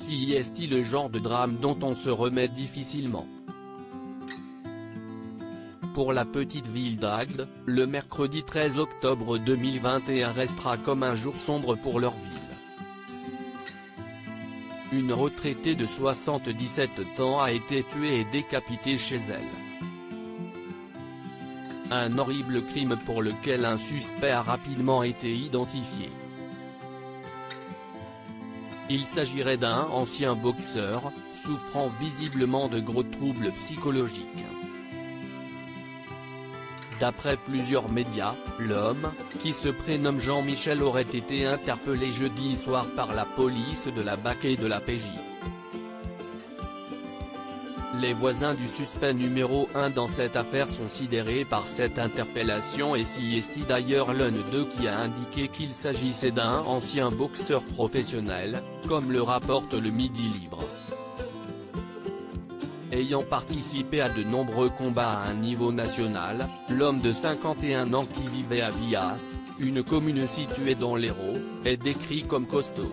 C'est le genre de drame dont on se remet difficilement. Pour la petite ville d'Agde, le mercredi 13 octobre 2021 restera comme un jour sombre pour leur ville. Une retraitée de 77 ans a été tuée et décapitée chez elle. Un horrible crime pour lequel un suspect a rapidement été identifié. Il s'agirait d'un ancien boxeur, souffrant visiblement de gros troubles psychologiques. D'après plusieurs médias, l'homme, qui se prénomme Jean-Michel aurait été interpellé jeudi soir par la police de la BAC et de la PJ. Les voisins du suspect numéro 1 dans cette affaire sont sidérés par cette interpellation et c'est d'ailleurs l'un d'eux qui a indiqué qu'il s'agissait d'un ancien boxeur professionnel, comme le rapporte le Midi Libre. Ayant participé à de nombreux combats à un niveau national, l'homme de 51 ans qui vivait à Bias, une commune située dans l'Hérault, est décrit comme costaud.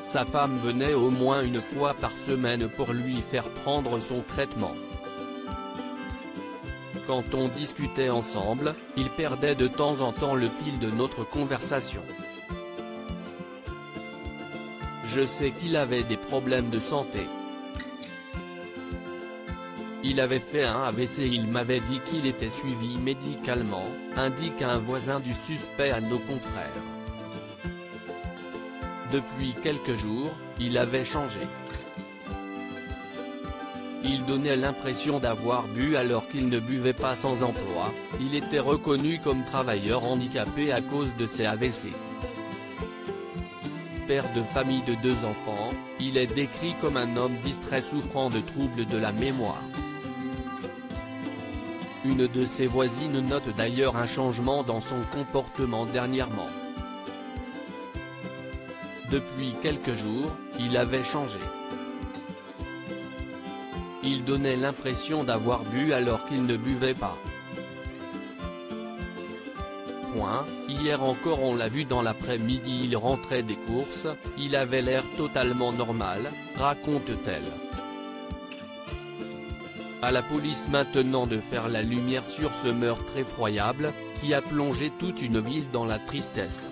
Sa femme venait au moins une fois par semaine pour lui faire prendre son traitement. Quand on discutait ensemble, il perdait de temps en temps le fil de notre conversation. Je sais qu'il avait des problèmes de santé. Il avait fait un AVC et il m'avait dit qu'il était suivi médicalement, indique un voisin du suspect à nos confrères. Depuis quelques jours, il avait changé. Il donnait l'impression d'avoir bu alors qu'il ne buvait pas sans emploi, il était reconnu comme travailleur handicapé à cause de ses AVC. Père de famille de 2 enfants, il est décrit comme un homme distrait souffrant de troubles de la mémoire. Une de ses voisines note d'ailleurs un changement dans son comportement dernièrement. Depuis quelques jours, il avait changé. Il donnait l'impression d'avoir bu alors qu'il ne buvait pas. Hier encore on l'a vu dans l'après-midi, il rentrait des courses, il avait l'air totalement normal, raconte-t-elle. À la police maintenant de faire la lumière sur ce meurtre effroyable, qui a plongé toute une ville dans la tristesse.